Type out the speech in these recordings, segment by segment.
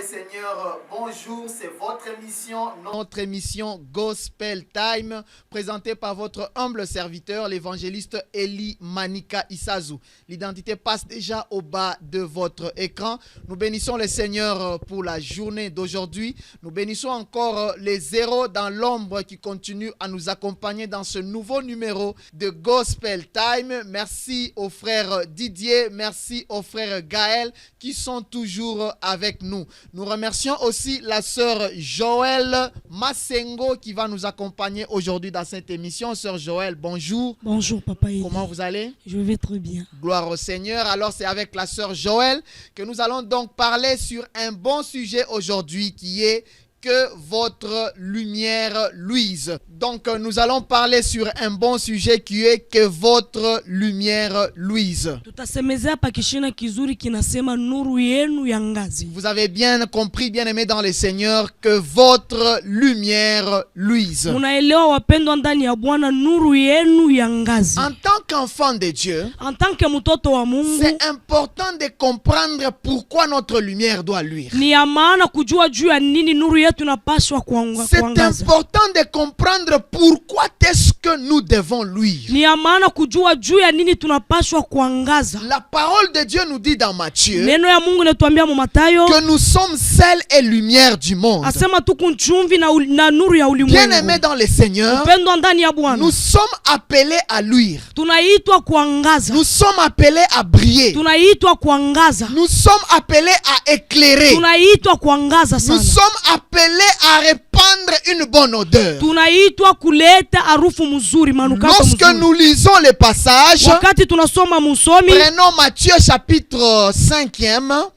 Seigneur, bonjour, c'est votre émission. Notre émission Gospel Time, présentée par votre humble serviteur, l'évangéliste Eli Manika Isazu. L'identité passe déjà au bas de votre écran. Nous bénissons le Seigneur pour la journée d'aujourd'hui. Nous bénissons encore les zéros dans l'ombre qui continuent à nous accompagner dans ce nouveau numéro de Gospel Time. Merci aux frères Didier, merci aux frères Gaël qui sont toujours avec nous. Nous remercions aussi la sœur Joël Massengo qui va nous accompagner aujourd'hui dans cette émission. Sœur Joël, bonjour. Bonjour papa. Comment vous allez? Je vais très bien. Gloire au Seigneur. Alors c'est avec la sœur Joël que nous allons donc parler sur un bon sujet aujourd'hui qui est que votre lumière luise. Donc nous allons parler sur un bon sujet qui est que votre lumière luise. Tutasemezea pa kishina kizuri kinasema nuru yenu yangaze. Vous avez bien compris, bien aimé dans le Seigneur, que votre lumière luise. Munaelewa wapendwa ndani ya Bwana, nuru yenu yangaze. En tant qu'enfant de Dieu, en tant que mtoto wa Mungu, c'est important de comprendre pourquoi notre lumière doit luire. Ni ya maana kujua juu ya nini nuru yetu inapaswa kuangaza. C'est important de comprendre pourquoi est-ce que nous devons luire. Ni ya maana kujua juu ya nini tunapaswa kuangaza. La parole de Dieu nous dit dans Matthieu neno ya Mungu inatuambia mu Mathayo que nous sommes sel et lumière du monde. Asema tuko chumvi na nuru ya ulimwengu. Bien aimé dans le Seigneur, mpendwa ndani ya Bwana, nous sommes appelés à luire. Tunaitwa kuangaza. Nous sommes appelés à briller. Tunaitwa kuangaza. Nous sommes appelés à éclairer. Tunaitwa kuangaza sana. Nous sommes appelés à répandre une bonne odeur. Tunaitwa kuleta harufu mzuri, manukato mzuri. Lorsque nous lisons les passages, wakati tunasoma musomi, prenons Matthieu chapitre 5e.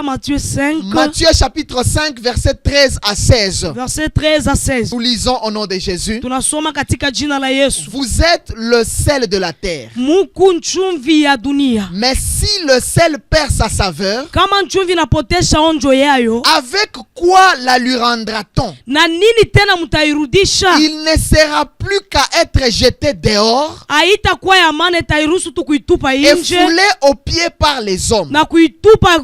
Matthieu 5. Matthieu chapitre 5 verset 13 à 16. Verset 13 à 16. Nous lisons au nom de Jésus. Tunasoma katika jina la Yesu. Vous êtes le sel de la terre. Muku nchumvi ya dunia. Mais si le sel perd sa saveur, kama nchumvi napotesha onjo yayo, avec quoi la lui rendra-t-on? Na nini tena mutairudisha? Il ne sera plus qu'à être jeté dehors, haitakuwa ya maana, itairuhusu tu kuitupa nje, et foulé aux pieds par les hommes. Na kuitupa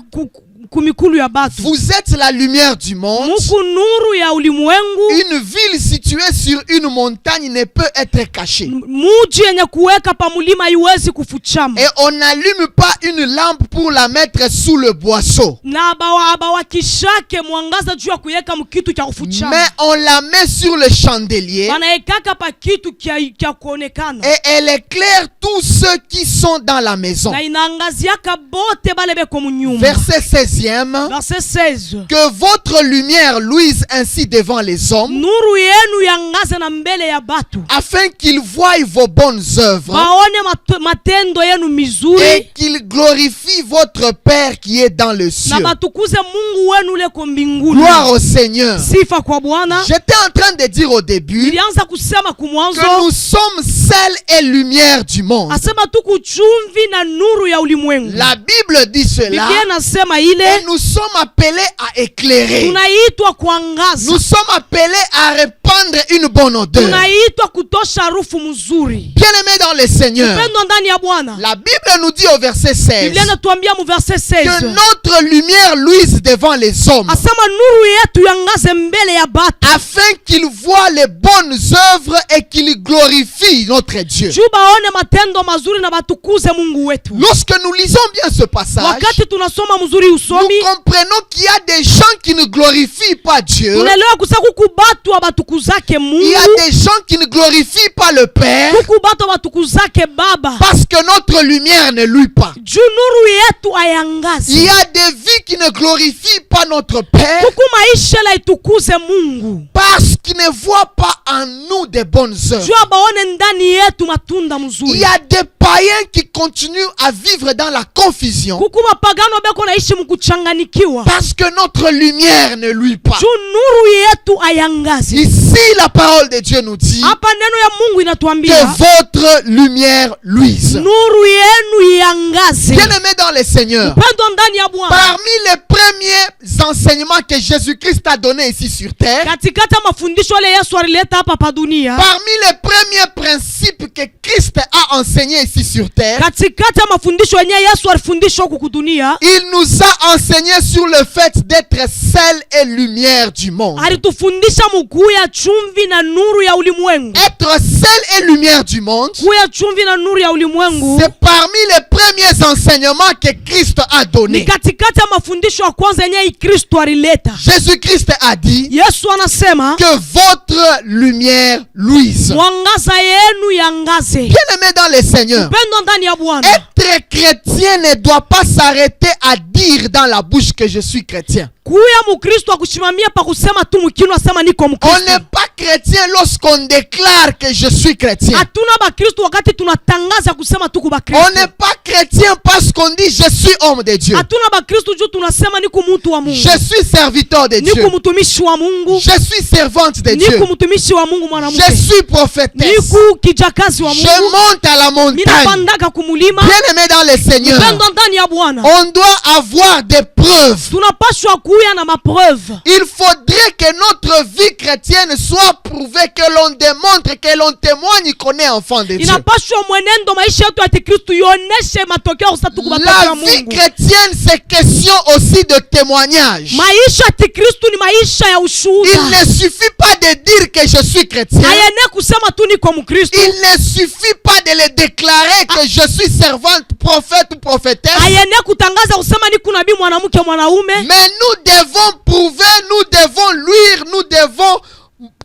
kumikulu ya batu. Vous êtes la lumière du monde. Muku nuru ya ulimwengu. Une ville située sur une montagne ne peut être cachée. Muji yenye kuweka pa mulima haiwezi kufuchama. Et on n'allume pas une lampe pour la mettre sous le boisseau. Na abawakishake mwangaza juu ya kuweka mkitu cha kufuchama. Mais on la met sur le chandelier. Wanaekaka pa kitu kia kuonekana. Et elle éclaire tous ceux qui sont dans la maison. Na inaangaziaka bote bale beko munyuma. Verset 16. Verset 16. Que votre lumière luise ainsi devant les hommes, nuru yenu yangaze na mbele ya batu, afin qu'ils voient vos bonnes œuvres, baone matendo yenu mizuri, et qu'ils glorifient votre Père qui est dans le ciel. na batukuze Mungu wenu leko mbinguni. Gloire au Seigneur. Sifa kwa Bwana. J'étais en train de dire au début nilianza kusema kumwanzo que nous sommes sel et lumière du monde. Asema tuku chumvi na nuru ya ulimwengu. La Bible dit cela. Biblia nasema ile. Et nous sommes appelés à éclairer. Tunaitwa kuangaza. Nous sommes appelés à répandre une bonne odeur. Tunaitwa kutosha harufu mzuri. Bien-aimés dans le Seigneur, mpendwa ndani ya Bwana, la Bible nous dit au verset 16 Biblia inatuambia mu verset 16 que notre lumière luise devant les hommes, asema nuru yetu yangaze mbele ya batu, afin qu'ils voient les bonnes œuvres et qu'ils glorifient notre Dieu. juu baone matendo mazuri na batukuze Mungu wetu. Lorsque nous lisons bien ce passage, wakati tunasoma mzuri usomi, nous comprenons qu'il y a des gens qui ne glorifient pas Dieu. tunaelewa kusa kuku batu abatukuzake Mungu. Il y a des gens qui ne glorifient pas le Père, kuku batu abatukuzake Baba, parce que notre lumière ne luit pas. juu nuru yetu ayangaze. Il y a des vies qui ne glorifient pas notre Père, kuku maisha la itukuze Mungu, parce qu'ils ne voient pas en nous des bonnes œuvres. juu abaone ndani yetu matunda mzuri. Il y a des païens qui continuent à vivre dans la confusion, kuku mapagano beko naishi mkuchanganikiwa, parce que notre lumière ne luit pas. juu nuru yetu yangaze. Ici, la parole de Dieu nous dit Hapa neno ya Mungu que inatuambia votre lumière luise. nuru yenu yangaze. Bien-aimés dans le Seigneur, Upendo ndani ya Bwana. parmi les premiers enseignements que Jésus-Christ a donnés ici sur terre, Katikati ya mafundisho yale Yesu alileta hapa pa dunia, parmi les premiers principes que Christ a enseignés ici sur terre, katikati ya mafundisho yenye Yesu alifundisha huku kudunia, il nous a enseigné sur le fait d'être sel et lumière du monde. alitufundisha mkuu ya chumvi na nuru ya ulimwengu. Être sel et lumière du monde, Mkuu ya chumvi na nuru ya ulimwengu c'est parmi les premiers enseignements que Christ a ni donnés. katikati ya mafundisho ya kwanza yenye Kristo alileta. Jésus-Christ a dit Yesu anasema que votre lumière luise. mwangaza yenu yangaze. Bien-aimés dans le Seigneur, Upendo ndani ya Bwana. être chrétien ne doit pas s'arrêter à dire dans la bouche que je suis chrétien. Kuya mkristo akushimamia pa kusema tu mkino asema niko On mkristo. n'est pas chrétien lorsqu'on déclare que je suis chrétien. Hatuna bakristo wakati tunatangaza kusema tuko On bakristo. n'est pas chrétien parce qu'on dit je suis homme de Dieu. Hatuna bakristo juu tunasema niko mtu wa Mungu. Je suis serviteur de Dieu. Niko mtumishi wa Mungu. Je suis servante de Dieu. Niko mtumishi wa Mungu mwanamke. Je suis prophétesse. Niko kijakazi wa Je Mungu. monte à la montagne. Minapandaka kumulima. Bien-aimé dans le Seigneur, Upendo ndani ya Bwana. on doit avoir des preuves. Tunapashwa kuya na mapreuve. Il faudrait que notre vie chrétienne soit prouvée, que l'on démontre, que l'on témoigne qu'on est enfant de Dieu. Inapashwa mwenendo maisha yetu ya Kikristo ioneshe matokeo sasa tuko batoto La wa vie Mungu. chrétienne, c'est question aussi de témoignage. Maisha ya Kikristo ni maisha ya Il ushuhuda. ne suffit pas de dire que je suis chrétien. Hayene kusema tu niko Mkristo. Il ne suffit pas de le déclarer que je suis servante, prophète ou prophétesse. Hayene kutangaza kusema niko nabii mwanamke mwanaume. Mais nous devons prouver, nous devons luire, nous devons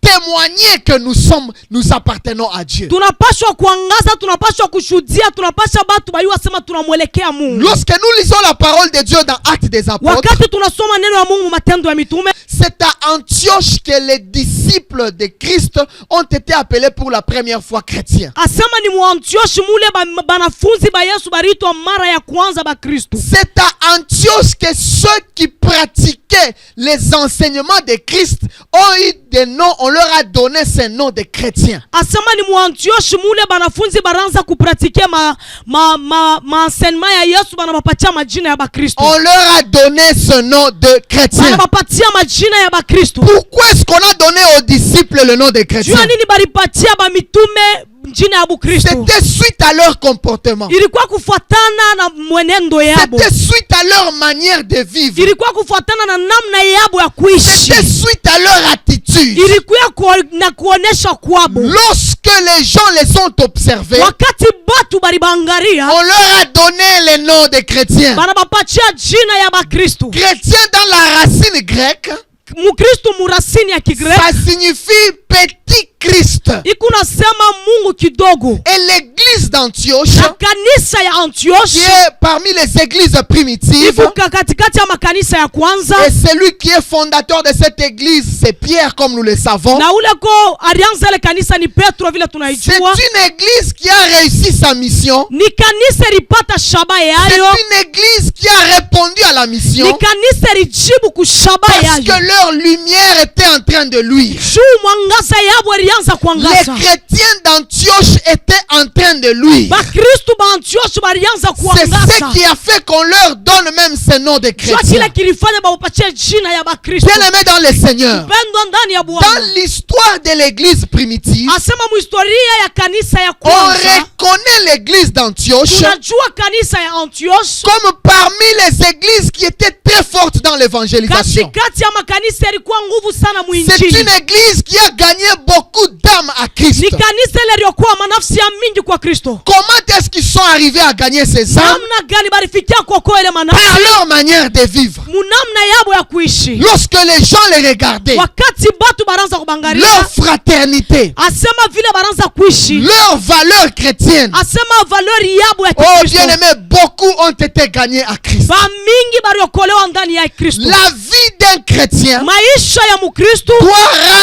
témoigner que nous appartenons à Dieu. Tunapashwa kuangaza, tunapashwa kushuhudia, tunapasha batu bayua sema tunamwelekea Mungu. Lorsque nous lisons la parole de Dieu dans Actes des Apôtres, Wakati tunasoma neno la Mungu matendo ya mitume, c'est à Antioche que les disciples de Christ ont été appelés pour la première fois chrétiens. asema ni muantioshi mule banafunzi ba Yesu baritwa mara ya kwanza ba Kristo. C'est à Antioche que ceux qui pratiquaient les enseignements de Christ ont eu des noms, on leur a donné ces noms de chrétiens. Asema ni muantioshi mule banafunzi baranza kupratike enseignement ya Yesu banabapatia majina ya ba Kristo. On leur a donné ce nom de chrétien. Banabapatia majina ya ba Kristo. Pourquoi est-ce qu'on a donné aux disciples le nom de chrétien? Jua nini balipatia ba mitume jina ya Kristo? C'était suite à leur comportement. Ilikuwa kufuatana na mwenendo yabo. C'était suite à leur manière de vivre. Ilikuwa kufuatana na namna yabo ya kuishi. C'était suite à leur attitude. Ilikuwa na kuonesha kwabo. Lorsque les gens les ont observés, Wakati batu balibangaria, on leur a donné le nom de chrétiens. banabapatia jina ya ba Kristo. Chrétien dans la racine grecque, Mukristo murasini ya Kigreki ça signifie petit Christ. ikuna sema Mungu kidogo. Et l'église d'Antioche, Na kanisa ya qui Antioche est parmi les églises primitives, iko katikati ya makanisa ya kwanza, et celui qui est fondateur de cette église, c'est Pierre, comme nous le savons. na ule ko alianza ile kanisa ni Petro vile C'est tunaijua. une église qui a réussi sa mission. Ni kanisa lipata shaba C'est yayo. une église qui a répondu à la mission Ni kanisa lijibu kushaba parce que yayo. leur lumière était en train de luire. Juu mwangaza yabo ilianza Les kuangaza. chrétiens d'Antioche étaient en train de luire. Bakristo ba Antioche balianza C'est ce kuangaza. qui a fait qu'on leur donne même ce nom de Jua chrétiens. kile kilifanya bawapatie jina ya Bakristo. Bien-aimés dans le Seigneur, Pendwa ndani ya Bwana. dans l'histoire de l'église primitive, Asema muhistoria ya kanisa ya on kwanza, reconnaît l'église d'Antioche tunajua kanisa ya Antioche comme parmi les églises qui étaient très fortes dans l'évangélisation. katikati ya makanisa yalikuwa nguvu sana C'est mwinjili. une église qui a gagné beaucoup d'âmes à Christ. Ni kanisa ile iliyokuwa manafsi ya mingi kwa Kristo. Comment est-ce qu'ils sont arrivés à gagner ces âmes? Namna gani balifikia kuokoa ile manafsi? Par leur manière de vivre. Munamna yabo ya kuishi. Lorsque les gens les regardaient, Wakati batu baranza kubangalia, leur fraternité, asema vile baranza kuishi, leur valeur chrétienne, asema valeur yabo ya oh Kristo. bien-aimés, beaucoup ont été gagnés à Christ. Ba mingi baliokolewa ndani ya Kristo. La vie d'un chrétien Maisha ya Mukristo doit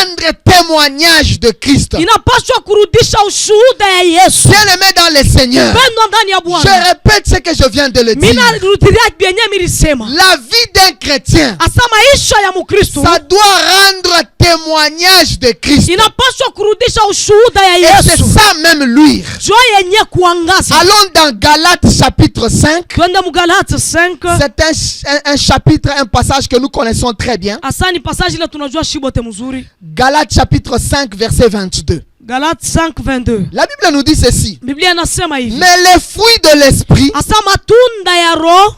rendre témoignage de Christ. inapaswa kurudisha ushuhuda ya Yesu. Bien-aimé dans le Seigneur, Mpendwa ndani ya je Bwana, répète ce que je viens de le dire. mina rudiria vyenye milisema. La vie d'un chrétien, Asa maisha ya Mkristo ça doit rendre témoignage de Christ. inapaswa kurudisha ushuhuda ya Et c'est Yesu. ça même luire. Jo yenye kuangaza. Allons dans Galates chapitre 5. Twende Mgalati 5. C'est un chapitre, un passage que nous connaissons très bien. Asa ni passage ile tunajua shibote mzuri. Galates chapitre 5 verset 22. Galates 5:22. La Bible nous dit ceci. Biblia inasema hivi. Mais les fruits de l'esprit, Asa matunda ya roho,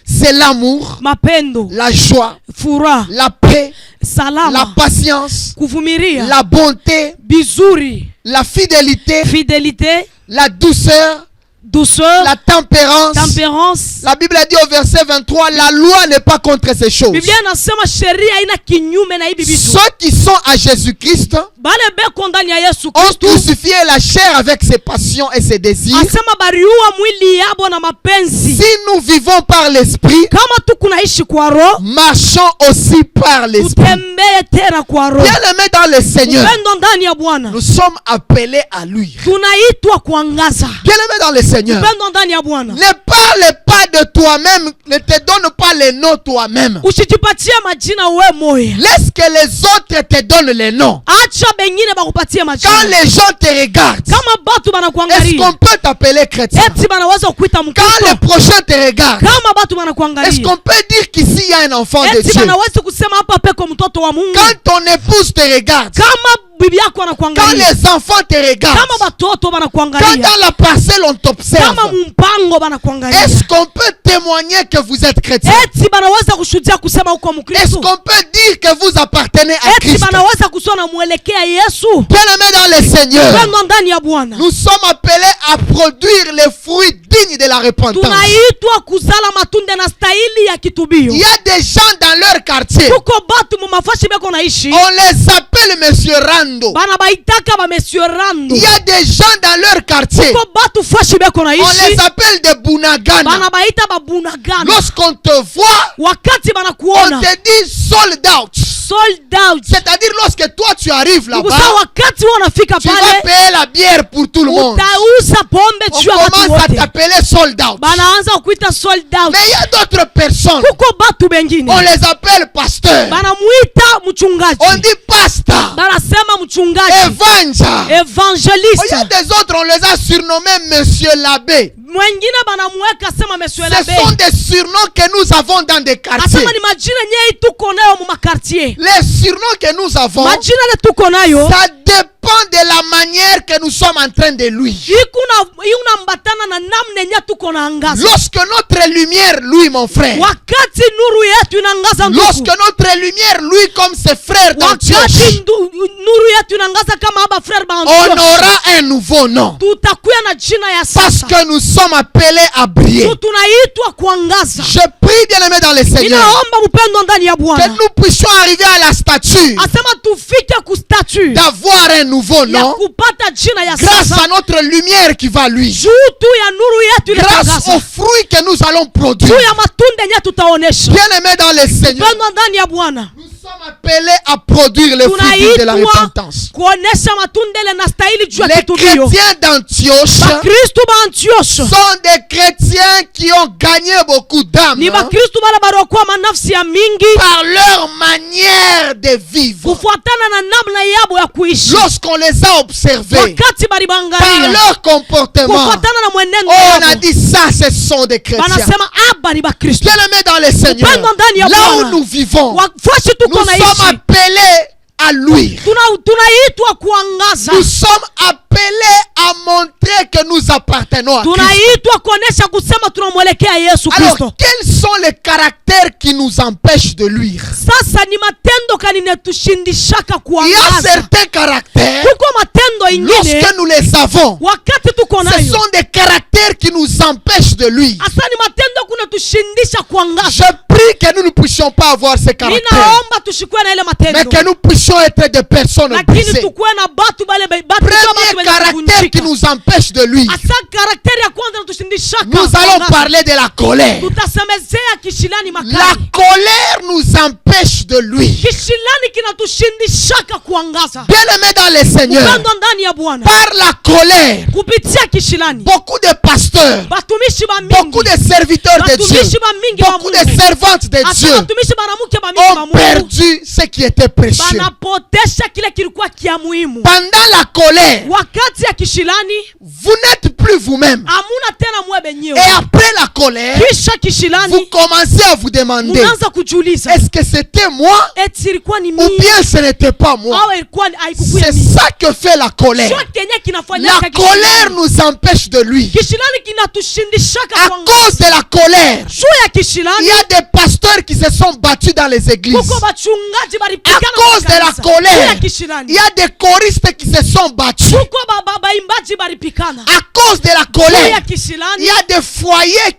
c'est l'amour, mapendo, la joie, furaha, la paix, la salama, patience, kuvumilia, la bonté, bizuri, la fidélité, fidelite, la douceur, douceur, la tempérance. tempérance. La Bible a dit au verset 23, la loi n'est pas contre ces choses. Biblia inasema sheria haina kinyume na hivi vitu. Ceux qui sont à Jésus-Christ Bale beko ndani ya Yesu ont Kristo crucifié la chair avec ses passions et ses désirs. asema bariua mwili yabo na mapenzi. Si nous vivons par l'esprit, Kama tu kunaishi kwa roho, marchons aussi par l'esprit. tutembee tena kwa roho. Bien-aimés dans le Seigneur, Upendo ndani ya Bwana, nous sommes appelés à lui. tunaitwa kuangaza. Bien-aimés dans le Seigneur, Upendo ndani ya Bwana, ne parle pas de toi-même, ne te donne pas les noms toi-même. usijipatie majina we moya. Laisse que les autres te donnent les noms. Acha bengine bakupatie Quand majina. les gens te regardent, Kama batu est-ce banakuangalia, qu'on peut t'appeler chrétien? eti banaweza kukuita Quand Mkristo. les prochains te regardent, Kama batu est-ce banakuangalia, qu'on peut dire qu'ici il y a un enfant de eti Dieu? banaweza kusema hapa peko mtoto wa Mungu. Quand ton épouse te regarde, Kama bibi yako quand anakuangalia, les enfants te regardent, kama batoto quand banakuangalia, dans la parcelle on t'observe, kama mumpango banakuangalia, est-ce qu'on peut témoigner que vous êtes chrétien? eti banaweza kushuhudia kusema uko Est-ce Mkristo? qu'on peut dire que vous appartenez à Eti Christ? banaweza kusema mwelekea Yesu? Bien-aimés dans le Seigneur, Pendo ndani ya Bwana, nous sommes appelés à produire les fruits dignes de la repentance. tunaitwa kuzala matunda na stahili ya kitubio. Il y a des gens dans leur quartier, Kuko batu mumafashi beko naishi, on les appelle Monsieur Rando. bana baitaka ba Monsieur Rando. Il y a des gens dans leur quartier, Kuko batu fashi beko on naishi, les appelle des Bunagana. bana baita ba bunagana. Lorsqu'on te voit, Wakati on banakuona te dit sold out. sold out. C'est-à-dire lorsque toi tu arrives Nikusa là-bas, wakati wanafika tu vas pale, payer la bière pour tout le monde. utauza pombe On juu ya watu commence à wote. t'appeler sold out. Banaanza kuita sold out. Mais il y a d'autres personnes, Kuko batu bengine on les appelle pasteurs. banamuita mchungaji, On dit pasteur, banasema mchungaji, évangile. Il y evangeliste. a des autres, on les a surnommés Monsieur l'abbé. Mwengine banamuweka sema monsieur Ce l'abbé. sont des surnoms que nous avons dans des quartiers. Asema ni majina nyei tuko nayo mu makartier. Les surnoms que nous avons, Majina le tuko nayo ça dépend de la manière que nous sommes en train de louer. ikuna mbatana na namna yenye tuko na angaza. Lorsque notre lumière, lui mon frère, Wakati nuru yetu inaangaza lorsque ndugu, notre lumière, lui comme ses frères d'Antioche, wakati nuru yetu inaangaza kama aba frère ba on Antioche, aura un nouveau nom. tutakuya na jina ya Parce sasa. que nous sommes appelés à briller. Tunaitwa kuangaza. Je prie, bien-aimés dans le Seigneur, Ninaomba mpendo ndani ya que Bwana, nous puissions arriver à la statue asema tufike ku statue d'avoir un nouveau ya nom kupata jina ya grâce sasa à notre lumière qui va lui. juu tu ya nuru yetu Grâce inaangaza, aux fruits que nous allons produire. juu ya matunda yenye tutaonesha. Bien-aimés dans le Seigneur, Mpendo ndani ya Bwana, nous sommes appelés à produire les fruits de la tunaitwa repentance. kuonesha matunda ile na stahili juu ya Les kitubio. chrétiens d'Antioche Bakristu ba Antioche sont des chrétiens qui ont gagné beaucoup d'âmes ni bakristu bala barokwa manafsi ya mingi par leur manière de vivre. kufuatana na namna yabo ya kuishi. Lorsqu'on les a observés Wakati par balibangalia leur comportement, kufuatana na mwenendo on a yabo, dit ça, ce sont des chrétiens. banasema aba ni bakristu. Bien-aimés dans le Seigneur, Upendo ndani ya là où Bwana, nous vivons, wafashi nous tuko sommes naishi, appelés à luire. tunaitwa kuangaza, Nous sommes appelés à montrer que nous appartenons à Christ. tunaitwa kuonesha kusema tunamwelekea Yesu Alors, Kristo. quels sont les caractères qui nous empêchent de luire? Sasa ni matendo kaninetushindishaka Il y a kuangaza. certains caractères, Kuko matendo ingine lorsque nous les avons, wakati tuko ce nayo, sont des caractères qui nous empêchent de luire. asa ni matendo kunatushindisha Je kuangaza. prie que nous ne puissions pas avoir ces caractères, Ninaomba tushikwe na ile mais matendo, que nous puissions être des personnes lakini brisées. tukuwe na batu bale batu kama Premier batu wenye caractère kuvunjika. qui nous empêche de lui. Asa karakteri ya kwanza natushindishaka. Nous allons parler de la colère. Tutasemezea kishilani La makali. colère nous empêche de lui. Kishilani kinatushindishaka kuangaza. Bien-aimés dans le Seigneur, Upendo ndani ya Bwana. par la colère, Kupitia kishilani. beaucoup de pasteurs, Batumishi ba beaucoup mingi. de serviteurs de Dieu, Batumishi ba mingi wa beaucoup de Mungu. servantes de Asa Dieu batumishi banamuke ba mingi ba ont Mungu. perdu ce qui était précieux. Banapotesha kile kilikuwa kia muhimu. Pendant la colère, Wakati ya kishilani vous n'êtes plus vous-même. amuna tena mwe benyewe. Et après la colère, Kisha kishilani vous commencez à vous demander, munaanza kujiuliza, est-ce que c'était moi eti ilikuwa ni ou mimi bien ce n'était pas moi? au ilikuwa haikukuwa C'est mimi? ça que fait la colère. Sio kenye kinafanya La colère nous empêche de lui. kishilani kinatushindishaka À cause de la colère, juu ya il kishilani. y a des pasteurs qui se sont battus dans les églises. Kuko bachungaji À baripikana cause de la makanisa. Juu ya colère, kishilani. il y a des choristes qui se sont battus. Kuko baimbaji baripikana. À cause de la Juu ya colère, il kishilani. y a des foyers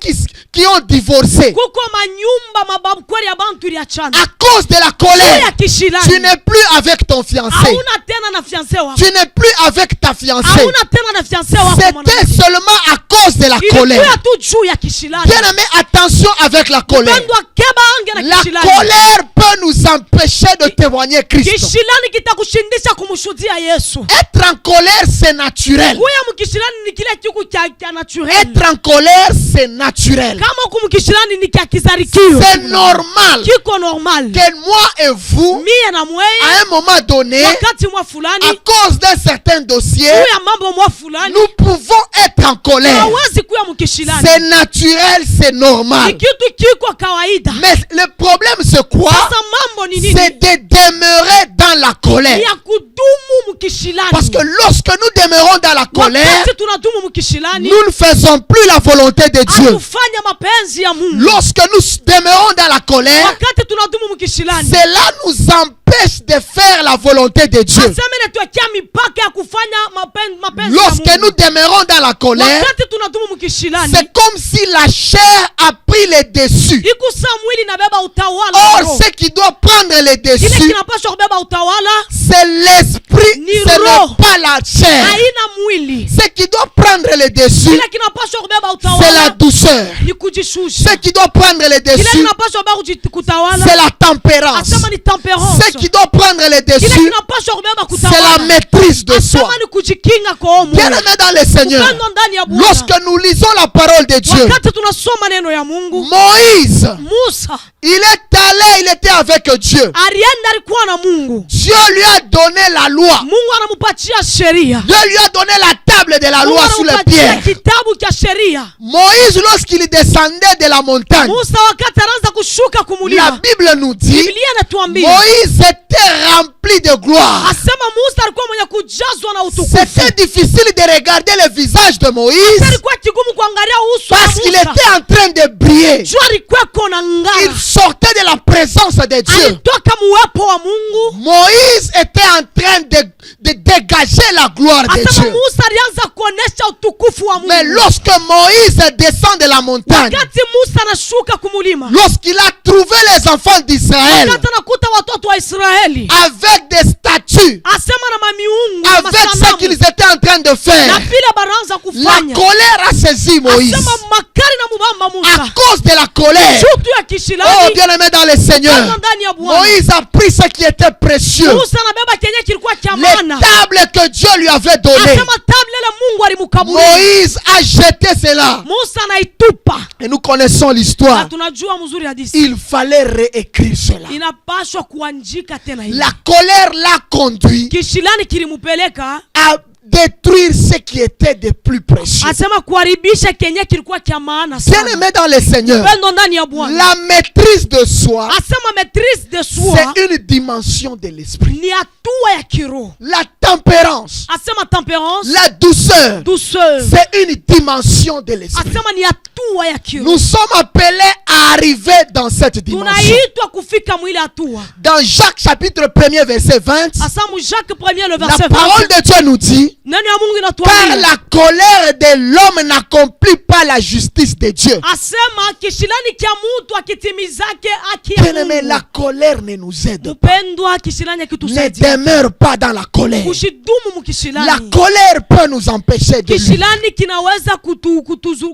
qui ont divorcé. Kuko manyumba mababu kweli ya bantu iliachana. À cause de la Juu ya colère, kishilani. tu n'es plus avec ton fiancé. Hauna tena na fiancé wako. Tu n'es plus avec ta fiancée. Hauna tena na fiancé wako C'était mwanamke. seulement à cause de la colère. Ilikuwa tu juu ya kishilani. Bien aimé, attention avec la colère. Mpendwa, keba ange na La kishilani. colère peut nous empêcher de témoigner Christ. Kishilani kitakushindisha kumshuhudia Yesu. Être en colère, c'est naturel. Kuya mkishilani ni kile kitu cha naturel. Être en colère, c'est naturel. Kama kumkishilani ni kia kizarikio. C'est normal Kiko normal. que moi et vous, Mie na mweye à un moment donné, wakati mwa à fulani cause d'un certain dossier, juu ya mambo mwa fulani nous pouvons être en colère. hawezi kuya mkishilani. C'est naturel, c'est Ni normal. kitu kiko kawaida. Mais le problème, c'est quoi? Sasa mambo ni nini? C'est de demeurer dans la colère. Ya kudumu mkishilani. Parce que lorsque nous demeurons dans la colère, Wakati tunadumu mkishilani nous ne faisons plus la volonté de Dieu. hatufanya mapenzi ya Mungu. Lorsque nous demeurons dans la colère, Wakati tunadumu mkishilani cela nous empêche de faire la volonté de Dieu. asemene tuwekea mipaka ya kufanya mapenzi ya Lorsque Mungu. nous demeurons dans la colère, Wakati tunadumu mkishilani c'est comme si la chair a pris le dessus. ikusa mwili nabeba utawala. Or, ce qui doit prendre le Kile dessus, kinapaswa kubeba utawala c'est l'esprit, Ni ce roho. n'est pas la chair. haina mwili. Ce qui doit prendre le dessus, Kile kinapaswa kubeba c'est la utawala douceur. ni kujishusha. Ce qui doit prendre le Kile dessus, kinapaswa kubeba kutawala c'est la tempérance. asema ni temperance. Ce qui doit prendre le Kile dessus, kinapaswa kubeba c'est la kutawala maîtrise de soi. asema ni kujikinga kwa Bien Mungu. aimé dans le Seigneur, Upendo ndani ya Bwana. lorsque nous lisons la parole de Dieu, Wakati tunasoma neno ya Mungu, Moïse, Musa il est allé, il était avec Dieu. alienda, alikuwa na Mungu. Dieu lui a donné la loi. Mungu anamupatia sheria. Dieu lui a donné la table de la Mungu loi sous les anamupatia pierres. kitabu cha sheria. Moïse, lorsqu'il descendait de la montagne, Musa wakati anaanza kushuka la kumulima, Bible nous dit, Biblia inatuambia Moïse était rempli de gloire. asema Musa alikuwa mwenye kujazwa na utukufu. C'était difficile de regarder le visage de Moïse Alikuwa kigumu kuangalia uso wa parce qu'il Musa. était en train de briller. Jua alikuwa kona Il ngara. sortait de la présence de Dieu. Alitoka muwepo wa Mungu. Moïse était en train de dégager la gloire de Asema Dieu. Musa alianza kuonesha utukufu wa Mais Mungu. lorsque Moïse descend de la montagne, Wakati Musa anashuka kumulima, lorsqu'il a trouvé les enfants d'Israël wakati anakuta watoto wa Israeli, avec des statues, asema na mamiungu na avec ce masanamu qu'ils étaient en train de na faire, vile banaanza la kufanya, colère a saisi Moïse. asema makari na mubamba À Musa cause de la colère, shutu ya oh kishilani bien-aimé dans le Seigneur, kwanza ndani ya Bwana. Moïse a pris ce qui était précieux, Musa anabeba kenye kilikuwa cha les maana, tables que Dieu lui avait données. asema table ile Mungu alimkaburi. Moïse a jeté cela. Musa anaitupa, Et nous connaissons na l'histoire. tunajua mzuri hadisi. Il fallait réécrire cela. Inapaswa kuandika tena hivi. La colère l'a conduit Kishilani kilimupeleka à détruire ce qui était de plus précieux. asema kuharibisha kenye kilikuwa cha maana sana. Bien-aimé dans le Seigneur, Pendo ndani ya Bwana. la maîtrise de soi, Asema maîtrise de soi c'est une dimension de l'esprit. ni hatua ya kiroho. La tempérance, Asema temperance, la douceur, douceur. c'est une dimension de l'esprit. Asema ni hatua hatua ya kiroho. Nous sommes appelés à arriver dans cette dimension. Tunaitwa kufika mwile hatua. Dans Jacques chapitre 1er verset 20, Asa mu Jacques 1er le la verset 20. parole de Dieu nous dit, Neno ya Mungu car inatuambia. la colère de l'homme n'accomplit pas la justice de Dieu. Asema kishilani kia mtu akitimizake haki ya Bien-aimé, Mungu. la colère ne nous aide pas. Mpendwa, kishilani Ne akitusaidia. demeure pas dans la colère. Kushidumu La mkishilani. colère peut nous empêcher de lui. Kishilani kinaweza kutuambesha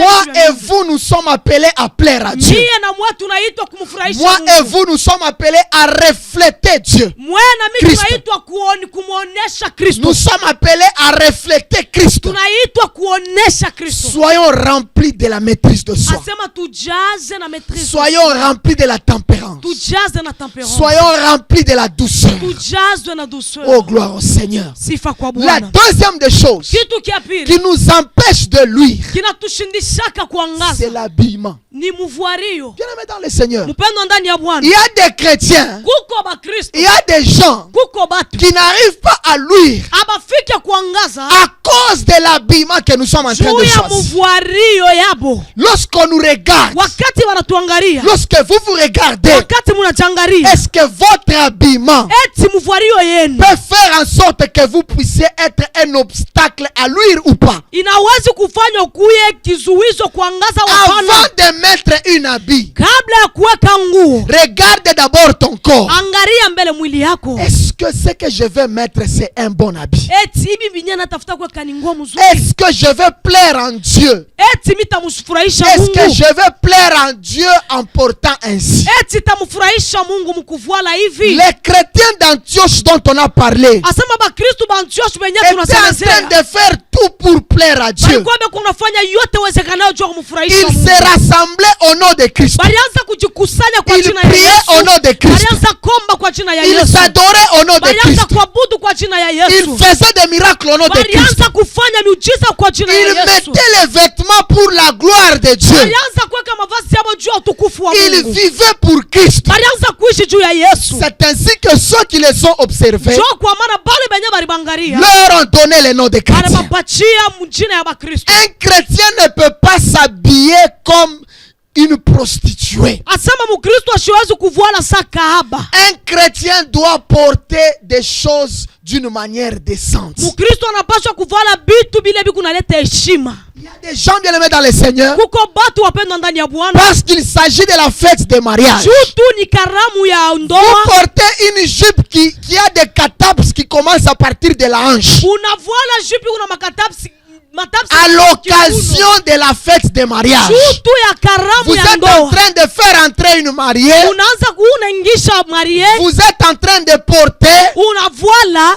Moi et vous, nous sommes appelés à plaire à Dieu. Mie na mwa tunaitwa kumfurahisha Moi et Mungu. vous, nous sommes appelés à refléter Dieu. Mwe na mimi Kristo. tunaitwa kumuonesha Kristo. Nous sommes appelés à refléter Christ. Tunaitwa kuonesha Kristo. Soyons remplis de la maîtrise de soi. Asema tujaze na maîtrise. Soyons remplis de la tempérance. Tujaze na tempérance. Soyons remplis de la douceur. Tujazwe na douceur. Oh, gloire au Seigneur. Sifa kwa La Bwana. deuxième des choses Kitu kia pili qui nous empêche de luire, kinatushindishaka c'est kuangaza l'habillement. ni mvuario. Bien-aimé dans le Seigneur, Mpendwa ndani ya Bwana. il y a des chrétiens, Kuko bakristo. il y a des gens Kuko batu. qui n'arrivent pas à luire Abafike kuangaza. à cause de l'habillement que nous sommes en train Juu de ya choisir. mvuario yabo. Lorsqu'on nous regarde, Wakati wanatuangalia. lorsque vous regardez, Wakati munajangalia. est-ce que votre habillement Eti mvuario yenu. peut faire en sorte que vous puissiez être un obstacle à luire ou pas? Inawezi kufanya ukuye kizuizo kuangaza wapana. Avant de mettre une habit, Kabla ya kuweka nguo. regarde d'abord ton corps. Angalia mbele mwili yako. Est-ce que ce que je vais mettre, c'est un bon habit? Eti hivi vinyana tafuta kuweka ni nguo mzuri. Est-ce que je vais plaire en Dieu? Eti mitamfurahisha Est-ce que Mungu. je vais plaire en Dieu en portant ainsi? Eti tamfurahisha Mungu mkuvuala hivi. Les chrétiens d'Antioche dont on a parlé Asema bakristo ba Antioch benye étaient en train tunasemezea. de faire tout pour plaire à Dieu. Balikuwa kunafanya yote wezekanayo juu ya kumfurahisha Ils Mungu. se rassemblaient au nom de Christ. Balianza kujikusanya kwa Ils jina ya priaient au nom Yesu. de Christ. Balianza komba kwa jina ya Ils Yesu. s'adoraient au nom de Balianza Christ. kuabudu kwa jina ya Ils Yesu. faisaient des miracles au nom de Christ. Balianza kufanya miujiza kwa jina ya Ils Yesu. mettaient les vêtements pour la gloire de Dieu. Balianza kuweka mavazi yao juu ya utukufu wa Ils Mungu. vivaient pour Christ. Balianza kuishi juu ya Yesu. C'est ainsi que ceux qui les ont observés Jo kwa maana bale benye balibangaria. leur ont donné le nom de chrétien. Balibapatia mjina ya bakristo. Un chrétien ne peut pas s'habiller comme une prostituée. Asema mkristo asiwezi kuvuala saa kahaba. Un chrétien doit porter des choses d'une manière décente. Mkristo anapaswa kuvuala bitu bile bikunaleta heshima. Il y a des gens bien aimés dans le Seigneur Kuko batu wapendwa ndani ya Bwana. parce qu'il s'agit de la fête de mariage. Juu tu ni karamu ya Vous ndoa. portez une jupe qui a des cataps qui commencent à partir de la hanche. Unavuala jupi kuna makatapsi À l'occasion de la fête de mariage, Juu tu ya karamu vous ya êtes en ndoa. train de faire entrer une mariée. Unaanza kuunaingisha marie. Vous êtes en train de porter Unavuala.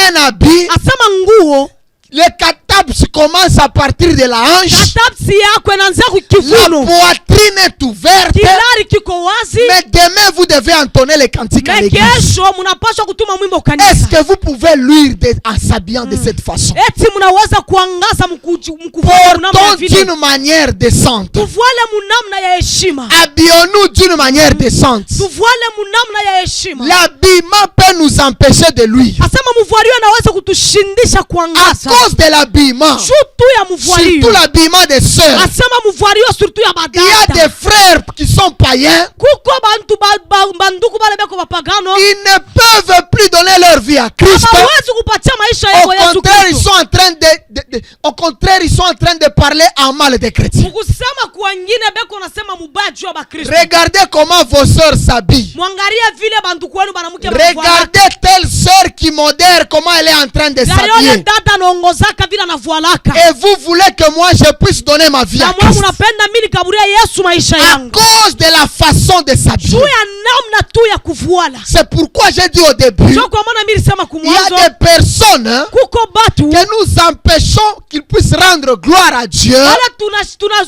un habit. Asema nguo. Les cataps commencent à partir de la hanche. Katapsi yako inaanzia La kukifuno. poitrine est ouverte. Kilari kiko wazi. Mais demain, vous devez entonner les cantiques à l'église. Kesho munapaswa kutuma mwimbo Est-ce kanisa. que vous pouvez luire en s'habillant de cette façon? Eti munaweza kuangaza mkuvuala munamna ya Portons vile. d'une manière décente. Tuvuale munamna ya heshima. Habillons-nous d'une manière décente. Tuvuale munamna ya heshima. L'habillement peut nous empêcher de luire. Asema mvualio anaweza kutushindisha À kuangaza. cause de l'habillement, Surtout ya surtout mvualio. l'habillement des sœurs, Asema mvualio surtout ya il y a badada. des frères qui sont païens. Kuko bantu banduku bale beko bapagano. Ils ne peuvent plus donner leur vie à Christ. Hawezi kupatia maisha Au yao Yesu contraire, ils Kristo. sont en train au contraire, ils sont en train de parler en mal des chrétiens. Mukusema kwa wengine beko nasema mubaya juu ya bakristo. Regardez comment vos sœurs s'habillent. Mwangalie vile banduku wenu banamuke mvuala. Regardez telle sœur qui modère comment elle est en train de Yale s'habiller. dada naongozaka vile anavualaka. Et vous voulez que moi je puisse donner ma vie à Na mwa Christ. munapenda mimi nikaburia Yesu maisha À yangu. cause de la façon de Juu s'habiller. ya namna tu ya kuvuala. C'est pourquoi j'ai dit au début, Juu kwa maana mimi nilisema il y a kumwanzo. des personnes Kuko batu. que nous empêchons qu'ils puissent rendre gloire à Dieu Wala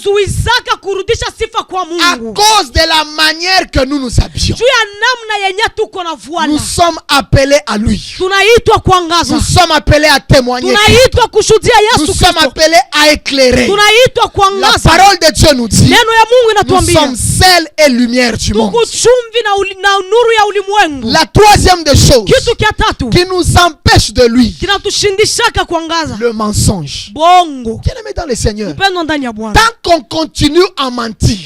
tunazuizaka kurudisha sifa kwa à Mungu. cause de la manière que nous nous habillons. Juu ya namna yenye tuko na vuala. Nous sommes appelés à lui. tunaitwa kuangaza, Nous sommes appelés à témoigner. tunaitwa kushuhudia Nous Yesu sommes Kristo, appelés à éclairer. tunaitwa La kuangaza. parole de Dieu nous dit, Neno ya Mungu nous inatuambia sommes sel et lumière du monde. tuko chumvi na nuru ya ulimwengu. La troisième des choses Kitu kia tatu qui nous empêche de lui, kinatushindishaka kuangaza, le mensonge. bongo. Bien-aimés dans le Seigneur, Mpendwa ndani ya Bwana, tant qu'on continue à mentir,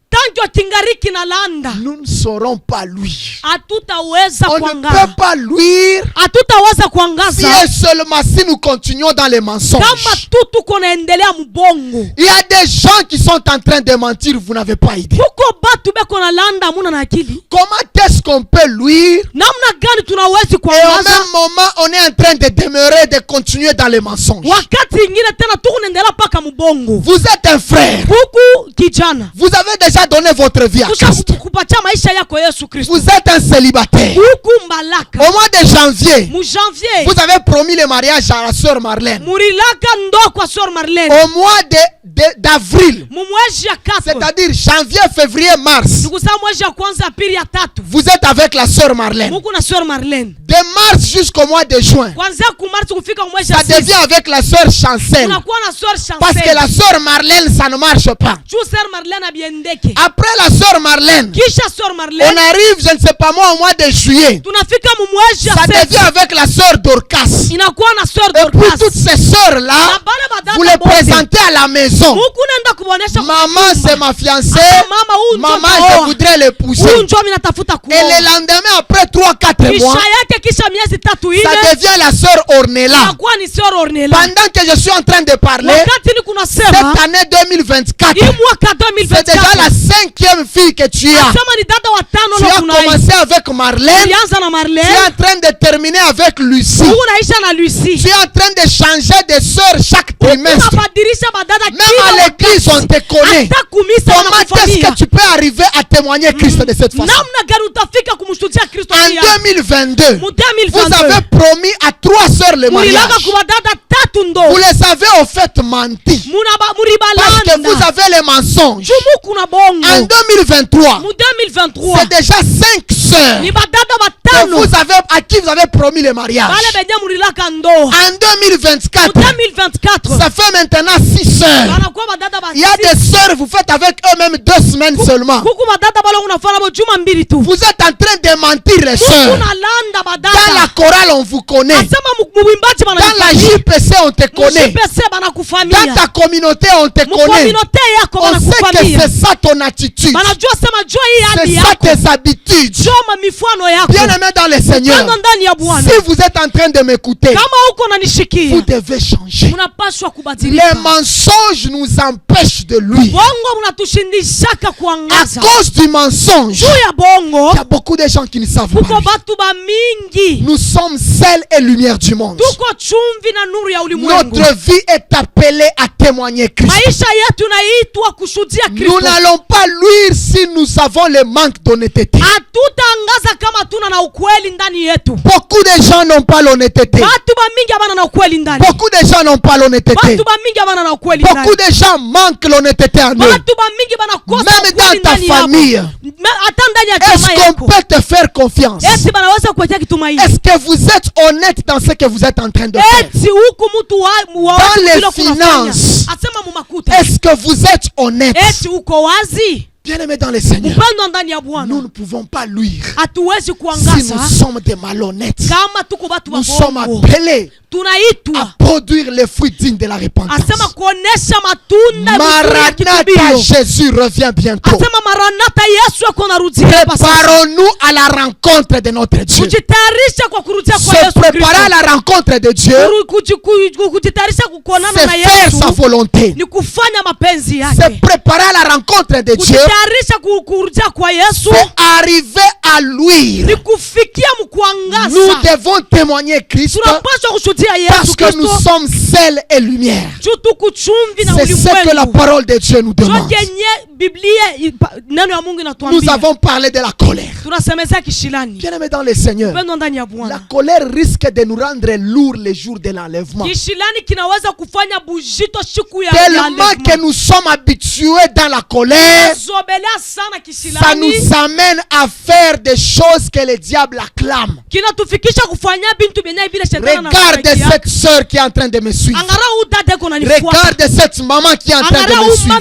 tanjo tingariki na landa, nous ne saurons pas lui. hatutaweza On ne kuangaza, peut pas luire hatutaweza si kuangaza et seulement si nous continuons dans les mensonges. kama tu tuko naendelea mbongo. Il y a des gens qui sont en train de mentir, vous n'avez pas idée. Kuko batu beko na landa amuna na akili. Comment est-ce qu'on peut luire Namna gani tunawezi et au kuangaza même moment on est en train de demeurer, de continuer dans les mensonges? wakati ingine tena tuko naendelea paka mbongo? Vous êtes un frère. Huku kijana Vous avez déjà donné votre vie à Christ. kupatia maisha yako Yesu Kristo. Vous êtes un célibataire. Huku mbalaka Au mois de janvier, mu janvier vous avez promis le mariage à la sœur Marlène. murilaka ndoa kwa Sor Marlene Au mois d'avril, mu mwezi ya 4, c'est-à-dire janvier, février, mars, tukusa mwezi ya kwanza pili ya tatu vous êtes avec la sœur Marlène. muku na Sor Marlene. De mars jusqu'au mois de juin, Kwanzia ku March kufika mwezi ya ça devient 6 avec la sœur Chancel. tunakuwa na Sor Parce que Chancel. la sœur Marlène, ça ne marche pas. Juu Sor Marlene abiendeke. Après la sœur Marlène, Kisha Sor on Marlene arrive, je ne sais pas moi, au mois de juillet. tunafika mu mwezi ya Ça 7 devient avec la sœur Dorcas. inakuwa na Sor Et puis Dorcas. toutes ces sœurs-là, Na bale badada vous les bote, présentez à la maison. muku nenda kubonesha Maman, c'est ma fiancée. Ah, mama, huyu ndio Maman, nitaoa. je voudrais l'épouser. huyu ndio mimi natafuta Et le kuoa. lendemain, après 3-4 mois, Kisha yake kisha miezi 3 ça 4 devient la sœur Ornella. inakuwa ni Sor Ornella. Pendant que je suis en train de parler, Wakati ni kunasema cette année 2024, hii mwaka c'est déjà la 2024 5e fille que tu as. asema ni dada wa tano Tu na as kunai. commencé avec Marlène. Ulianza na Tu es Marlene, en train de terminer avec Lucie. huku naisha na Lucy. Tu es en train de changer de sœur chaque trimestre. Unabadilisha badada Même à l'église, on te connaît. hata kumisa Comment est-ce wanakufanyia. que tu peux arriver à témoigner Christ de cette façon? Namna gani utafika kumshuhudia Kristo En pia? 2022, Mu vous 2022 avez promis à 3 sœurs le mulilaka mariage. kuba dada tatu Vous ndo les avez au fait menti. Parce que vous muribalanda avez les mensonges. jumu kuna bongo. En 2023, Mu 2023 c'est déjà 5 sœurs ni badada que batano vous avez, à qui vous avez promis le mariage. bale benye murilaka ndoa. En 2024, Mu 2024 ça fait maintenant 6 sœurs. banakuwa badada Il y a des sœurs, vous faites avec eux-mêmes 2 semaines seulement. kuku badada bale unafanya bo juma mbili tu. Vous êtes en train de mentir, les sœurs. Kuna landa Dans badada. la chorale, on vous connaît. Asema muwimbaji Dans la banakufanyia. JPC, on te connaît. Mujipese Dans banakufanyia. ta communauté, on te connaît. Mukominote yako On sait que banakufanyia. c'est ça ton attitude. Banajua sema jua hii hali C'est ça yako. tes habitudes. Joma mifano yako. Bien-aimé dans le Seigneur, Mpendwa ndani ya Bwana. si vous êtes en train de m'écouter, Kama huko vous nanishikia, devez changer. mnapaswa kubadilika. Les mensonges nous empêchent de lui. Bongo mnatushindishaka À kuangaza. cause du mensonge, Juu ya bongo il y a beaucoup de gens qui ne savent kuko pas. batu ba mingi. Nous sommes sel et lumière du monde. Tuko chumvi na nuru ya ulimwengu. Notre vie est appelée à témoigner Christ. Maisha yetu naitwa kushuhudia Nous Kristo. n'allons pas luire si nous avons le manque d'honnêteté. Hatutaangaza kama tuna na ukweli ndani yetu. Beaucoup de gens n'ont pas l'honnêteté. Batu ba mingi abana na ukweli ndani. Beaucoup de gens n'ont pas l'honnêteté. Batu ba mingi abana na ukweli ndani. Beaucoup de gens manquent l'honnêteté en eux. Batu ba mingi banakosa Même ukweli dans ta ndani yabo. famille. Hata ndani ya Est-ce chama qu'on yako. peut te faire confiance? Eti banaweza kukuletea kitumaini. Est-ce que vous êtes honnête dans ce que vous êtes en train de faire? Eti huku mtu wa Dans les kile kunafanya. finances. Asema mu makuta. Est-ce que vous êtes honnête? Eti uko wazi. Bien-aimés dans le Seigneur, Mpendwa ndani ya Bwana. nous ne pouvons pas luire Hatuwezi si kuangaza nous sommes des malhonnêtes. kama tuko batu Nous sommes babongo. appelés Tunaitwa à produire les fruits dignes de la repentance. asema kuonesha matunda mizuri ya Maranatha, kitubio. Jésus revient bientôt. Asema maranatha Yesu ako narudia hapa sasa. Préparons-nous à la rencontre de notre Dieu. Kujitayarisha kwa kurudia kwa Se Yesu préparer à Kristo. la rencontre de Dieu, Kujitayarisha kuonana c'est na faire Yesu sa volonté. ni kufanya mapenzi Se yake. préparer à la rencontre de Dieu, Kujitayarisha kurudia kwa Yesu c'est arriver à lui. ni kufikia Nous mkuangaza. devons témoigner Christ Tunapaswa kushuhudia Yesu parce que nous Kristo sommes sel et lumière. juu tuko chumvi na C'est ce que la ulimwengu. parole de Dieu nous Ndio demande. kenye Biblia neno ya Mungu Nous inatuambia. avons parlé de la colère. Tunasemezea kishilani. Bien-aimés dans le Seigneur, Mpendwa ndani ya la Bwana. colère risque de nous rendre lourds les jours de l'enlèvement. Kishilani kinaweza kufanya bujito siku ya Tellement que nous sommes habitués dans la colère, zobelea sana ça kishilani. nous amène à faire des choses que le diable acclame. Kina banatufikisha kufanya bintu benye bila shetani. Regarde cette sœur qui est en train de me suivre. Regarde cette maman qui est en train de me suivre.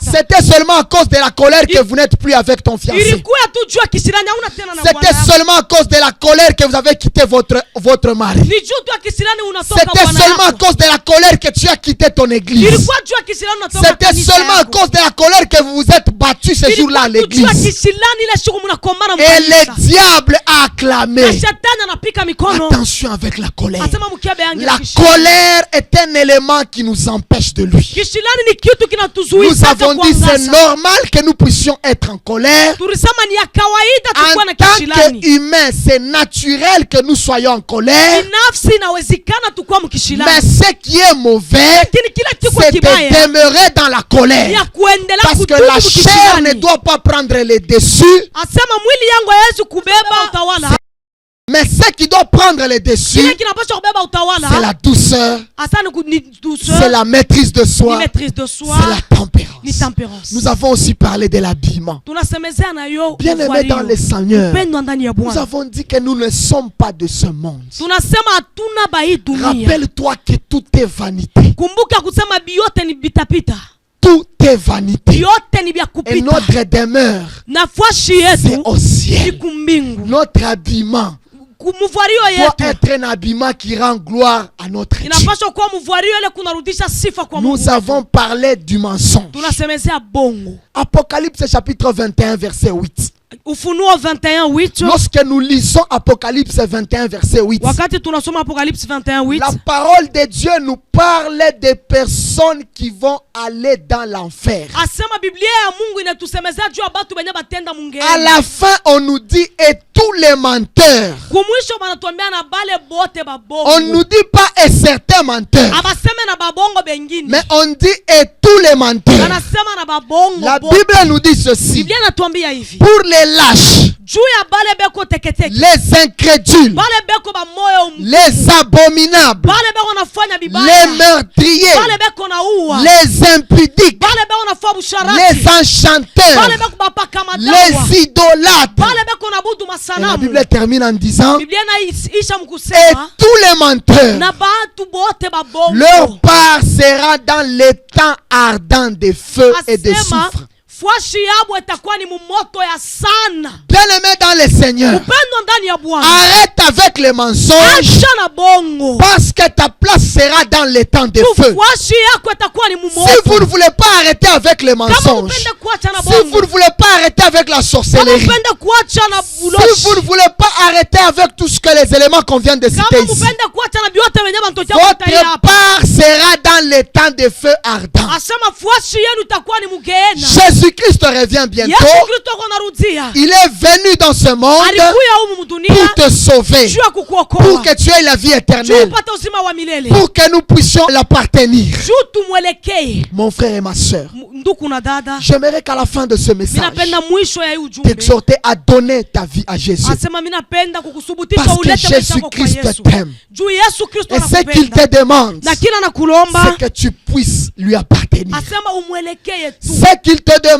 C'était seulement à cause de la colère que vous n'êtes plus avec ton fiancé. C'était seulement à cause de la colère que vous avez quitté votre mari. C'était seulement à cause de la colère que tu as quitté ton église. C'était seulement à cause de la colère que vous vous êtes battu ce jour-là à l'église. Et le diable a acclamé. Attention avec la colère. La colère est un élément qui nous empêche de lui. Nous avons dit c'est normal que nous puissions être en colère. En tant qu'humains, c'est naturel que nous soyons en colère. Mais ce qui est mauvais, c'est de demeurer dans la colère. Parce que la chair ne doit pas prendre le dessus. Mais ce qui doit prendre le dessus, c'est la douceur, c'est la maîtrise de soi, c'est la tempérance. Nous avons aussi parlé de l'habillement. Bien-aimés dans le Seigneur, nous avons dit que nous ne sommes pas de ce monde. Rappelle-toi que tout est vanité. Tout est vanité. Et notre demeure, c'est au ciel. Notre habillement doit être un habillement qui rend gloire à notre Dieu. Nous avons parlé du mensonge. Apocalypse chapitre 21 verset 8. Lorsque nous lisons Apocalypse 21 verset 8, la parole de Dieu nous parle des personnes qui vont aller dans l'enfer. À la fin, on nous dit et tous les menteurs. On ne nous dit pas et certains menteurs, mais on dit et tous les menteurs. La Bible nous dit ceci: pour les lâches, les incrédules, les abominables, les meurtriers, les impudiques, les enchanteurs, les idolâtres. Et la Bible termine en disant et tous les menteurs, leur part sera dans l'étang ardent de feu et de soufre. Bien-aimé dans le Seigneur, arrête avec les mensonges, parce que ta place sera dans les temps de feu. Si vous ne voulez pas arrêter avec les mensonges, si vous ne voulez pas arrêter avec la sorcellerie, si vous ne voulez pas arrêter avec tout ce que les éléments qu'on vient de citer ici, votre part sera dans les temps de feu ardent. Jésus-Christ revient bientôt. Il est venu dans ce monde pour te sauver, pour que tu aies la vie éternelle, pour que nous puissions l'appartenir. Mon frère et ma soeur, j'aimerais qu'à la fin de ce message, t'exhorter à donner ta vie à Jésus, parce que Jésus-Christ t'aime. Et ce qu'il te demande, c'est que tu puisses lui appartenir. Ce qu'il te demande,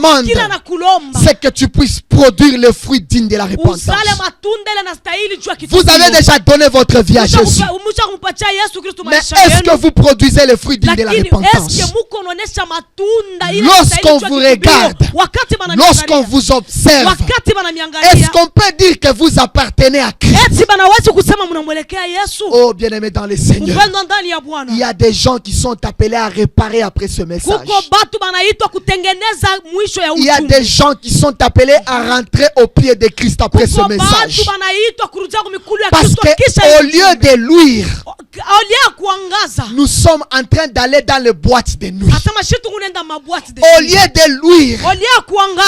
c'est que tu puisses produire le fruit digne de la repentance. Vous avez déjà donné votre vie à Jésus, mais est-ce que vous produisez le fruit digne de la repentance? Lorsqu'on vous regarde, lorsqu'on vous observe, est-ce qu'on peut dire que vous appartenez à Christ? Oh bien-aimé dans le Seigneur, il y a des gens qui sont appelés à réparer après ce message. Il y a des gens qui sont appelés à rentrer au pied de Christ après ce message. Parce qu'au lieu de luire, nous sommes en train d'aller dans les boîtes de nuit. Au lieu de luire,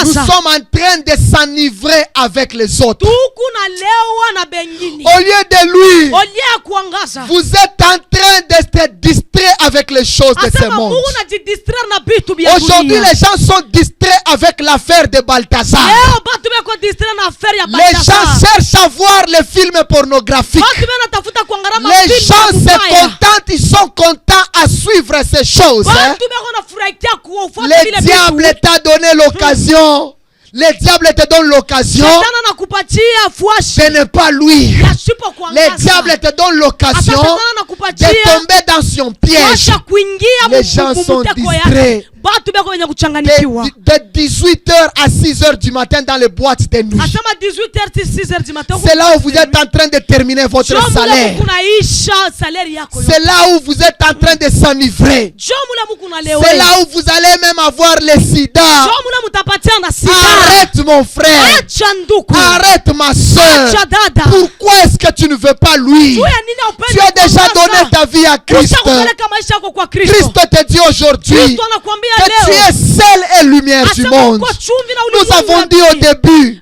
nous sommes en train de s'enivrer avec les autres. Au lieu de luire, vous êtes en train d'être distrait avec les choses de ce monde. Aujourd'hui, les gens sont distraits avec l'affaire de Balthazar. Les gens cherchent à voir les films pornographiques. Les gens se contentent, ils sont contents à suivre ces choses. Le diable t'a donné l'occasion. Le diable te donne l'occasion Shetani anakupatia fwashi de ne pas luire. ya sipo Le kuangaza. diable te donne l'occasion Shetani de anakupatia tomber dans son piège. fwashi kuingia Les gens sont mumuteko distraits. yake. Batu beko wenye De kuchanganyikiwa. 18h à 6h du matin dans les boîtes de nuit. Asema 18h 6h du matin. C'est là où vous êtes en train de terminer votre Njoo mule salaire. kunaisha salari yako yote. C'est là où vous êtes en train de s'enivrer. Njoo mule mukunalewe. C'est là où vous allez même avoir le sida. Njoo mule mutapatia na sida. Arrête mon frère. Acha nduku. Arrête ma soeur. Acha dada. Pourquoi est-ce que tu ne veux pas lui? Juu ya nini haupende Tu as déjà kuangaza? donné ta vie à Christ. Ushakupeleka maisha yako kwa Kristo. Christ te dit aujourd'hui Kristo anakuambia que tu leo. es seul et lumière du Asema monde. uko chumvi na Nous ulimwengu avons wa dit au pili. début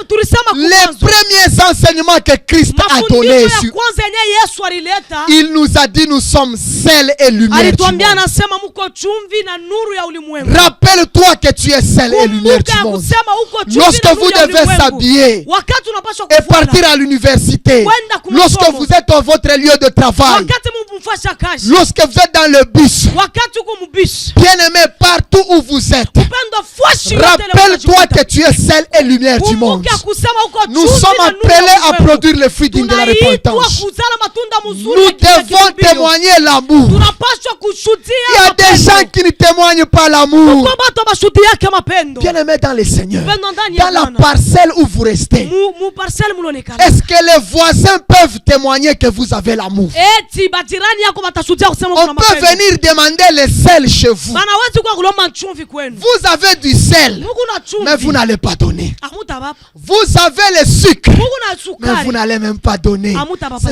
Tulisema les kwanza. premiers enseignements que Christ a Mafundisho donnés. ya kwanza yenye Yesu alileta. Il nous a dit nous sommes sel et lumière du Alituambia monde. anasema mko chumvi na nuru ya ulimwengu. Rappelle-toi que tu es sel et lumière Kumbuka du ya monde. kusema uko chumvi Lorsque na vous nuru ya devez ulimwengu. s'habiller Wakati unapaswa et kufuata. partir à l'université, Kwenda kumasomo. lorsque vous êtes dans votre lieu de travail, Wakati mumfasha kazi. lorsque vous êtes dans le bus, Wakati uko mubisi. bien-aimé, partout où vous êtes, Upendo fuashi yote rappelle-toi que tu es sel et lumière du monde. Kumbuka kusema uko Nous chumvi sommes na nuru ya appelés à ulimwengu. produire le fruit digne de la Tunaitwa repentance. kuzala matunda mzuri Nous ya kila devons kitubio. témoigner l'amour. Tunapaswa kushuhudia Il y a des mapendo. gens qui ne témoignent pas l'amour. Kwa watu bashuhudiake mapendo. Bien-aimé dans le Seigneur, Upendo ndani ya dans la Bwana. parcelle où vous restez, Mu parcelle mulonekana. est-ce que les voisins peuvent témoigner que vous avez l'amour? Eti batirani yako batashuhudia kusema On kuna peut mapendo. venir demander le sel chez vous. Banawezi kwa kulomba chumvi kwenu. Vous avez du sel, Mungu na chumvi. mais vous n'allez pas donner. Amuta baba. Vous avez le sucre, Mungu na mais vous sukari. n'allez même pas donner.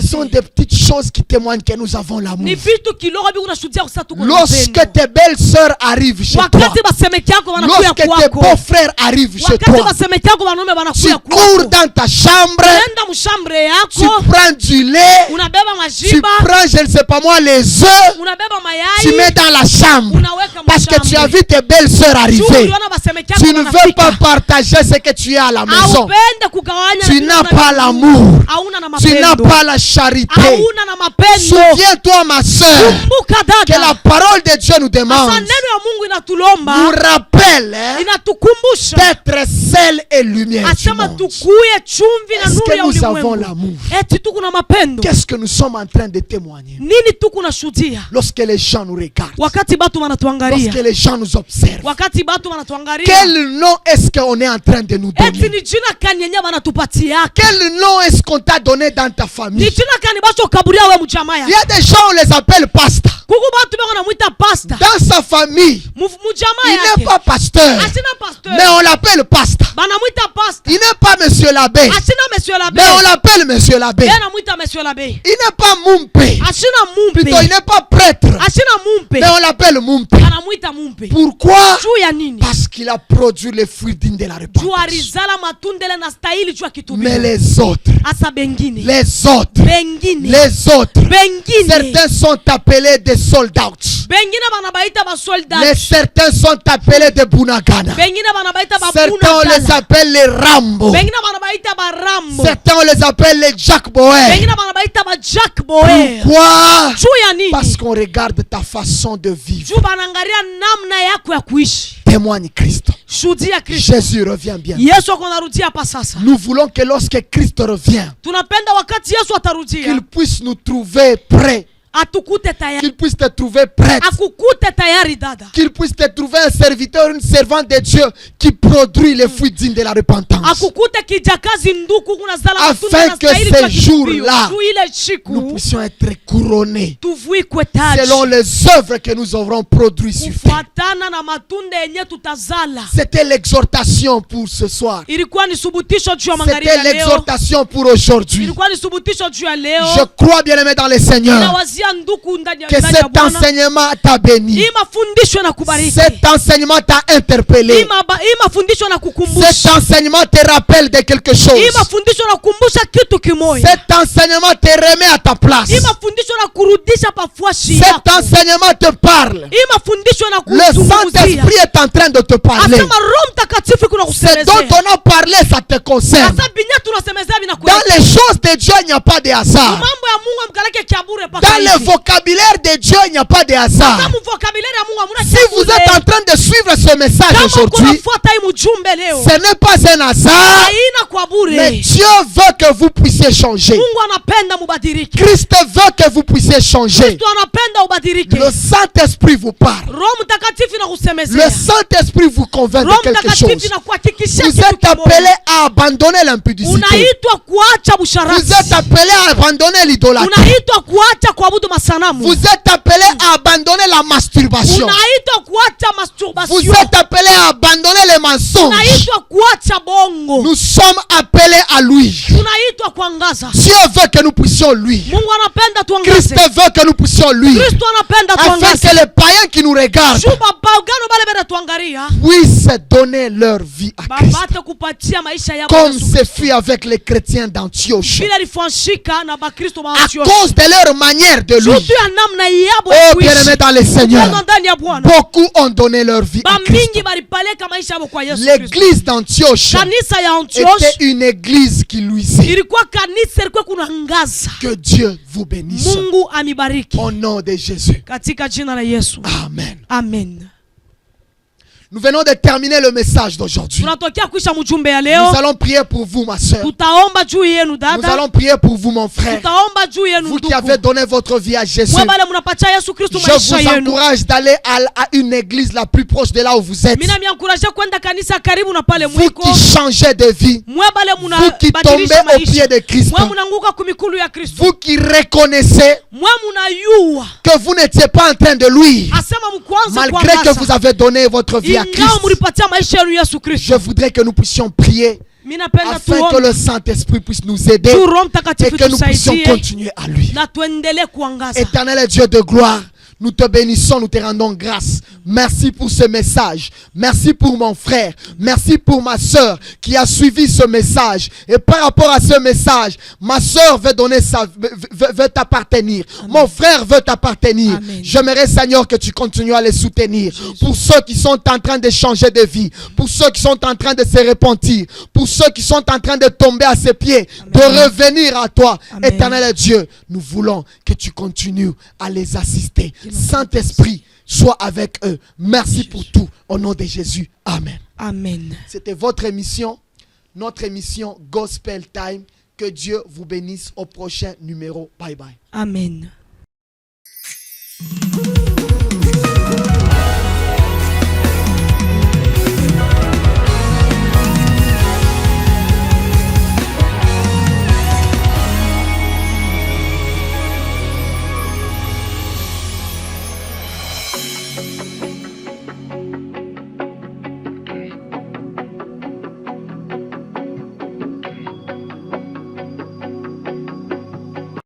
Ce sont des petites choses qui témoignent que nous avons l'amour. Ni vitu kidogo biko nashuhudia kusema tuko na Lorsque mapendo. tes belles sœurs arrivent chez toi, Wakati basemeki yako wanakuya lorsque tes kwako. beaux-frères arrivent chez Wakati toi, basemeki yako wanaume tu wanakuya cours kwako. dans ta chambre, Unaenda mshambre tu yako. prends du lait, Unabeba tu majiba. prends, je ne sais pas moi, les œufs, Unabeba tu mets mayai. dans la chambre. Unaweka Parce que tu as mshambre. vu tes belles sœurs Juu arriver. uliona basemeki yako Tu ne veux wanafika. pas partager ce que tu as à la maison. Haupende kugawanya Tu na n'as vitu pas na l'amour. hauna na Tu n'as mapendo. pas la charité. Hauna na mapendo. Souviens-toi, ma soeur, Kumbuka que la dada. parole de Dieu nous Asa demande, neno ya Mungu inatulomba. nous rappelle Inatukumbusha. d'être sel et lumière du Asema monde. tukuye chumvi na Est-ce nuru que ya nous avons ulimwengu. l'amour? Eti tuko na mapendo. Qu'est-ce que nous sommes en train de témoigner? Nini tuko na shuhudia? Lorsque les gens nous regardent, Wakati batu wanatuangalia. lorsque les gens nous observent, Wakati batu wanatuangalia. quel nom est-ce qu'on est en train de nous Eti donner? ni jina kani yenye wanatupatia. Quel nom est-ce qu'on t'a donné dans ta Ni famille? jina kani bacho kaburia we mjamaa Il y yako. a des gens, on les appelle pasta. Kuku batu beko namuita pasta. Dans sa famille, Mjamaa il yake. n'est pas pasteur, Asina pasteur. mais on l'appelle pasta. Banamuita pasta. Il n'est pas monsieur l'abbé, Asina monsieur l'abbé. mais on l'appelle monsieur l'abbé. Yeye anamuita monsieur l'abbé. Il n'est pas mumpe, Asina mumpe. plutôt il n'est pas prêtre, Asina mumpe. mais on l'appelle mumpe. Anamuita mumpe. Pourquoi? Juu ya nini? Parce qu'il a produit les fruits dignes de la Juu repentance. alizala matundele na stahili juu ya kitubio. Mais les autres, Asa bengine. les autres, Bengine. les autres, Bengine. certains sont appelés des soldats. Bengine banabaita ba soldat. Les certains sont appelés des Bunagana. Bengine banabaita ba Certains on les appelle les Rambo. Bengine banabaita ba Rambo. Certains on les appelle les Jack Boer. Bengine banabaita ba Jack Boer. Pourquoi? Juu ya nini? Parce qu'on regarde ta façon de vivre. Juu banaangalia namna yako ya kuishi. Témoigne Christ. Shuhudia Kristo. Jésus revient bien. Yesu ako narudia hapa sasa. Nous voulons que lorsque Christ revient, Tunapenda wakati Yesu atarudia. qu'il puisse nous trouver prêts. Atukute tayari. Qu'il puisse te trouver prête. Akukute tayari dada. Qu'il puisse te trouver un serviteur, une servante de Dieu qui produit les fruits dignes de la repentance. Akukute kijakazi nduku kuna zala matunda Afin na que stahili ces kwa kitubio. jours-là, Juu ile nous siku puissions être couronnés tuvuikwe taji. selon les œuvres que nous aurons produites sur terre. Kufuatana na matunda yenye tutazala. C'était l'exhortation pour ce soir. Ilikuwa ni subutisho juu ya magharibi C'était ya leo. l'exhortation pour aujourd'hui. Ilikuwa ni subutisho juu ya leo. Je crois, bien-aimé dans le Seigneur, Nawazia nduku ndani que ya cet Bwana. enseignement t'a béni. Hii mafundisho na kubariki. Cet enseignement t'a interpellé. Hii mafundisho na Cet kukumbusha. enseignement te rappelle de quelque chose. Hii mafundisho na kukumbusha kitu kimoja. Cet enseignement te remet à ta place. Hii mafundisho na kurudisha pafuashi Cet yako. enseignement te parle. Hii mafundisho na Le kuzungumzia. Saint-Esprit est en train de te parler. Asema Roho Mtakatifu kuna Ce dont kusemezea. on a parlé, ça te concerne. Sasa binya tunasemezea Dans vinakuelekea. les choses de Dieu, il n'y a pas de hasard. Mambo ya Dans le vocabulaire de Dieu, il n'y a pas de hasard. Si vous êtes en train de suivre ce message aujourd'hui, ce n'est pas un hasard, mais Dieu veut que vous puissiez changer. Christ veut que vous puissiez changer. Le Saint-Esprit vous parle. Le Saint-Esprit vous convainc de quelque chose. Vous êtes appelé à abandonner l'impudicité. Vous êtes appelé à abandonner l'idolâtrie. Vous êtes appelé à abandonner la masturbation. Vous êtes appelé à abandonner les mensonges. Nous sommes appelés à lui. Dieu veut que nous puissions lui. Christ veut que nous puissions lui. Afin que les païens qui nous regardent puissent donner leur vie à Christ. Comme c'est fait avec les chrétiens d'Antioche. À cause de leur manière de lui. Oh bien-aimés dans le Seigneur, beaucoup ont donné leur vie à Christ. L'église d'Antioche était une église qui luisait. Que Dieu vous bénisse. Au nom de Jésus. Amen. Amen. Nous venons de terminer le message d'aujourd'hui. Nous allons prier pour vous, ma soeur. Nous allons prier pour vous, mon frère. Vous qui avez donné votre vie à Jésus. Je vous encourage d'aller à une église la plus proche de là où vous êtes. Vous qui changez de vie. Vous qui tombez au pied de Christ. Vous qui reconnaissez que vous n'étiez pas en train de lui. Malgré que vous avez donné votre vie à Christ. Je voudrais que nous puissions prier afin que le Saint-Esprit puisse nous aider et que nous puissions continuer à lui. Éternel Dieu de gloire, nous te bénissons, nous te rendons grâce. Merci pour ce message. Merci pour mon frère. Merci pour ma soeur qui a suivi ce message. Et par rapport à ce message, ma soeur veut t'appartenir. Mon frère veut t'appartenir. J'aimerais, Seigneur, que tu continues à les soutenir. Pour ceux qui sont en train de changer de vie. Pour ceux qui sont en train de se repentir. Pour ceux qui sont en train de tomber à ses pieds. De revenir à toi. Éternel Dieu, nous voulons que tu continues à les assister. Saint-Esprit, sois avec eux. Merci pour tout. Au nom de Jésus. Amen. Amen. C'était votre émission, notre émission Gospel Time. Que Dieu vous bénisse au prochain numéro. Bye bye. Amen.